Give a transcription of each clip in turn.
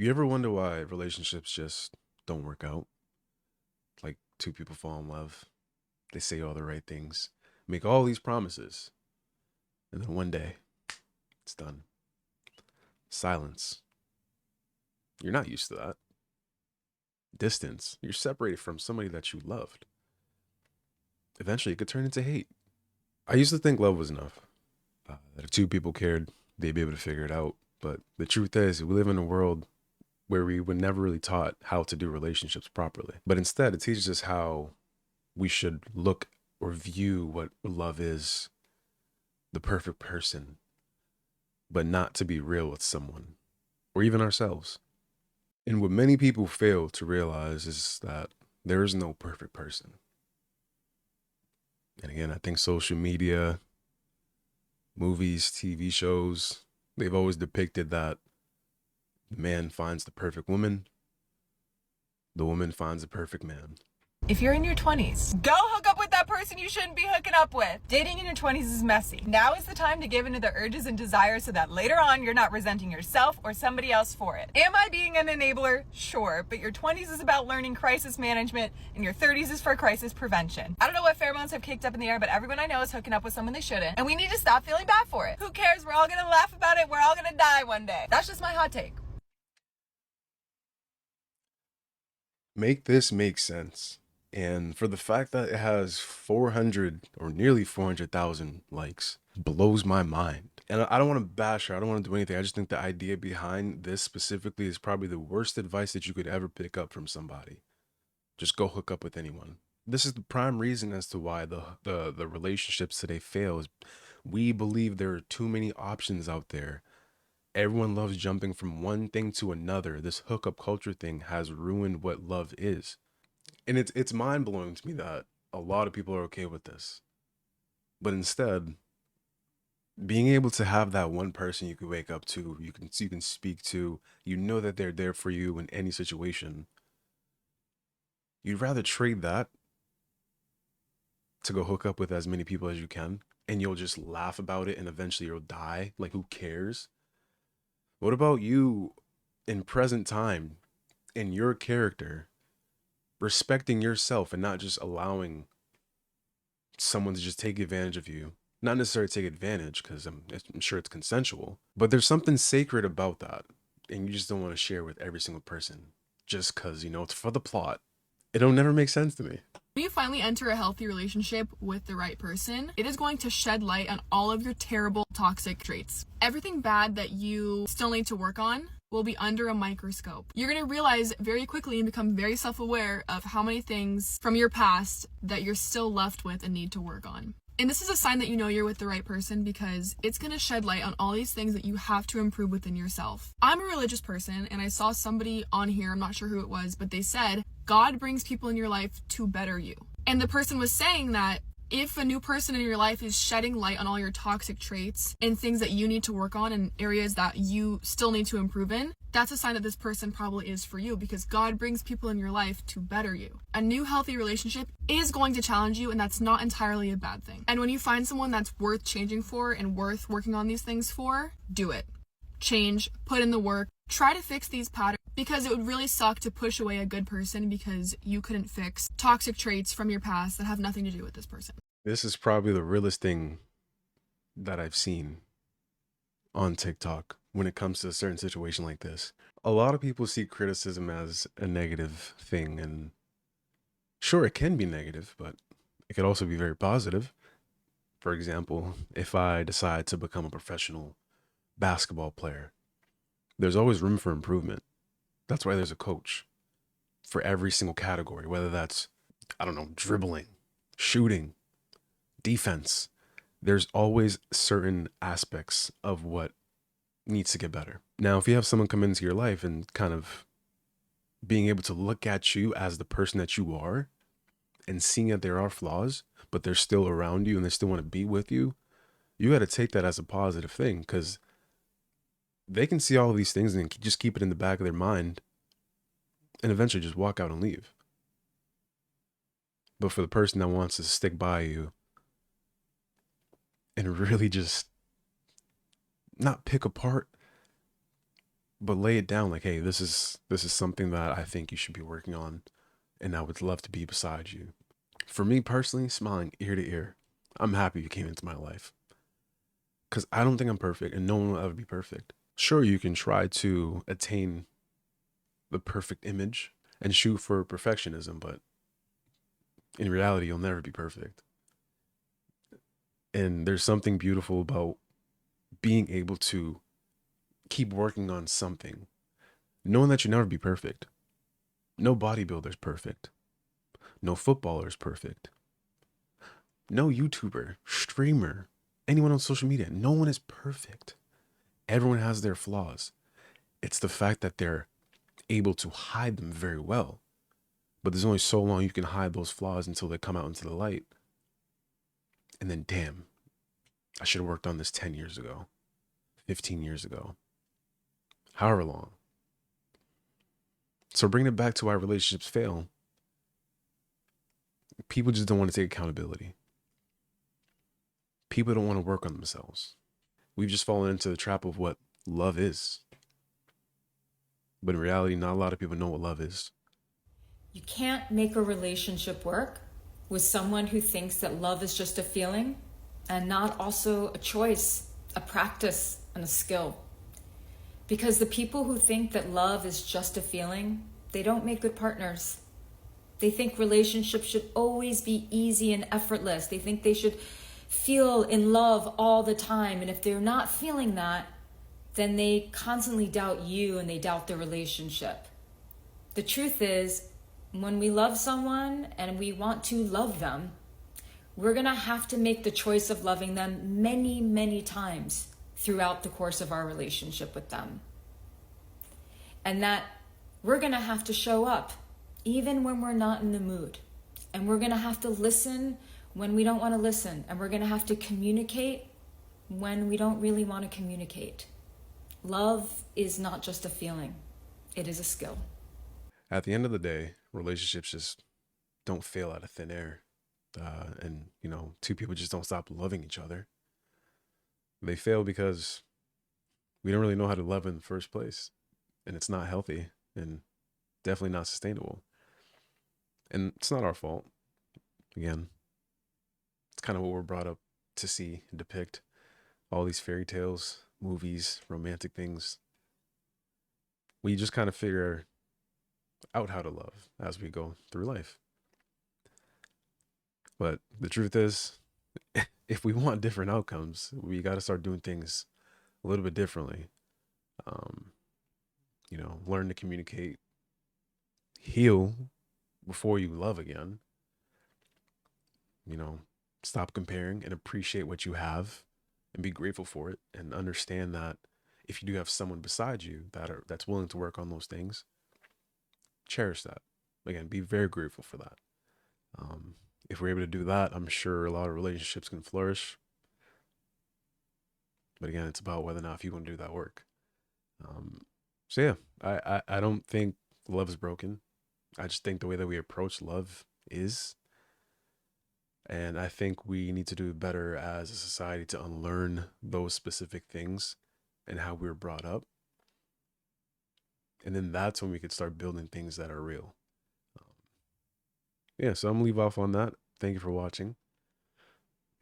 You ever wonder why relationships just don't work out? Like two people fall in love, they say all the right things, make all these promises, and then one day it's done. Silence. You're not used to that. Distance. You're separated from somebody that you loved. Eventually, it could turn into hate. I used to think love was enough. That if two people cared, they'd be able to figure it out. But the truth is, we live in a world where we were never really taught how to do relationships properly. But instead, it teaches us how we should look or view what love is, the perfect person, but not to be real with someone or even ourselves. And what many people fail to realize is that there is no perfect person. And again, I think social media, movies, TV shows, they've always depicted that the man finds the perfect woman, the woman finds the perfect man. If you're in your 20s, go hook up with that person you shouldn't be hooking up with. Dating in your 20s is messy. Now is the time to give into the urges and desires so that later on you're not resenting yourself or somebody else for it. Am I being an enabler? Sure, but your 20s is about learning crisis management and your 30s is for crisis prevention. I don't know what pheromones have kicked up in the air, but everyone I know is hooking up with someone they shouldn't, and we need to stop feeling bad for it. Who cares? We're all gonna laugh about it. We're all gonna die one day. That's just my hot take. Make this make sense. And for the fact that it has 400 or nearly 400,000 likes blows my mind. And I don't want to bash her. I don't want to do anything. I just think the idea behind this specifically is probably the worst advice that you could ever pick up from somebody. Just go hook up with anyone. This is the prime reason as to why the relationships today fail is we believe there are too many options out there. Everyone loves jumping from one thing to another. This hookup culture thing has ruined what love is. And it's mind-blowing to me that a lot of people are okay with this. But instead, being able to have that one person you can wake up to, you can speak to, you know that they're there for you in any situation. You'd rather trade that to go hook up with as many people as you can, and you'll just laugh about it and eventually you'll die. Like, who cares? What about you in present time, in your character, respecting yourself and not just allowing someone to just take advantage of you? Not necessarily take advantage, because I'm sure it's consensual, but there's something sacred about that, and you just don't want to share with every single person just because, it's for the plot. It'll never make sense to me. When you finally enter a healthy relationship with the right person, it is going to shed light on all of your terrible toxic traits. Everything bad that you still need to work on will be under a microscope. You're going to realize very quickly and become very self-aware of how many things from your past that you're still left with and need to work on. And this is a sign that you know you're with the right person, because it's going to shed light on all these things that you have to improve within yourself. I'm a religious person, and I saw somebody on here, I'm not sure who it was, but they said, God brings people in your life to better you. And the person was saying that if a new person in your life is shedding light on all your toxic traits and things that you need to work on and areas that you still need to improve in, that's a sign that this person probably is for you, because God brings people in your life to better you. A new healthy relationship is going to challenge you, and that's not entirely a bad thing. And when you find someone that's worth changing for and worth working on these things for, do it. Change, put in the work, try to fix these patterns, because it would really suck to push away a good person because you couldn't fix toxic traits from your past that have nothing to do with this person. This is probably the realest thing that I've seen on TikTok when it comes to a certain situation like this. A lot of people see criticism as a negative thing, and sure, it can be negative, but it could also be very positive. For example, if I decide to become a professional basketball player, there's always room for improvement. That's why there's a coach for every single category, whether that's, I don't know, dribbling, shooting, defense. There's always certain aspects of what needs to get better. Now, if you have someone come into your life and kind of being able to look at you as the person that you are and seeing that there are flaws, but they're still around you and they still want to be with you, you got to take that as a positive thing, because they can see all of these things and just keep it in the back of their mind and eventually just walk out and leave. But for the person that wants to stick by you and really just not pick apart, but lay it down like, hey, this is something that I think you should be working on, and I would love to be beside you. For me personally, smiling ear to ear, I'm happy you came into my life, because I don't think I'm perfect, and no one will ever be perfect. Sure, you can try to attain the perfect image and shoot for perfectionism, but in reality, you'll never be perfect. And there's something beautiful about being able to keep working on something, knowing that you'll never be perfect. No bodybuilder's perfect. No footballer's perfect. No YouTuber, streamer, anyone on social media, no one is perfect. Everyone has their flaws. It's the fact that they're able to hide them very well. But there's only so long you can hide those flaws until they come out into the light. And then, damn, I should have worked on this 10 years ago, 15 years ago, however long. So bringing it back to why relationships fail, people just don't want to take accountability. People don't want to work on themselves. We've just fallen into the trap of what love is. But in reality, not a lot of people know what love is. You can't make a relationship work with someone who thinks that love is just a feeling and not also a choice, a practice, and a skill. Because the people who think that love is just a feeling, they don't make good partners. They think relationships should always be easy and effortless. They think they should feel in love all the time. And if they're not feeling that, then they constantly doubt you and they doubt the relationship. The truth is, when we love someone and we want to love them, we're going to have to make the choice of loving them many, many times throughout the course of our relationship with them. And that we're going to have to show up even when we're not in the mood. And we're going to have to listen when we don't want to listen. And we're going to have to communicate when we don't really want to communicate. Love is not just a feeling. It is a skill. At the end of the day, relationships just don't fail out of thin air. And, two people just don't stop loving each other. They fail because we don't really know how to love in the first place. And it's not healthy and definitely not sustainable. And it's not our fault. Again, it's kind of what we're brought up to see and depict. All these fairy tales, movies, romantic things. We just kind of figure out how to love as we go through life. But the truth is, if we want different outcomes, we got to start doing things a little bit differently. Learn to communicate, heal before you love again. Stop comparing and appreciate what you have and be grateful for it, and understand that if you do have someone beside you that's willing to work on those things, cherish that. Again, be very grateful for that. If we're able to do that, I'm sure a lot of relationships can flourish. But again, it's about whether or not if you want to do that work. So yeah, I don't think love is broken. I just think the way that we approach love is. And I think we need to do better as a society to unlearn those specific things and how we were brought up. And then that's when we could start building things that are real. So I'm gonna leave off on that. Thank you for watching.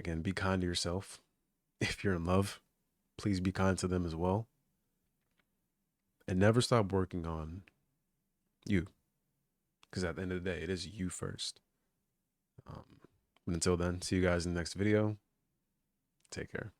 Again, be kind to yourself. If you're in love, please be kind to them as well. And never stop working on you. Because at the end of the day, it is you first. But until then, see you guys in the next video. Take care.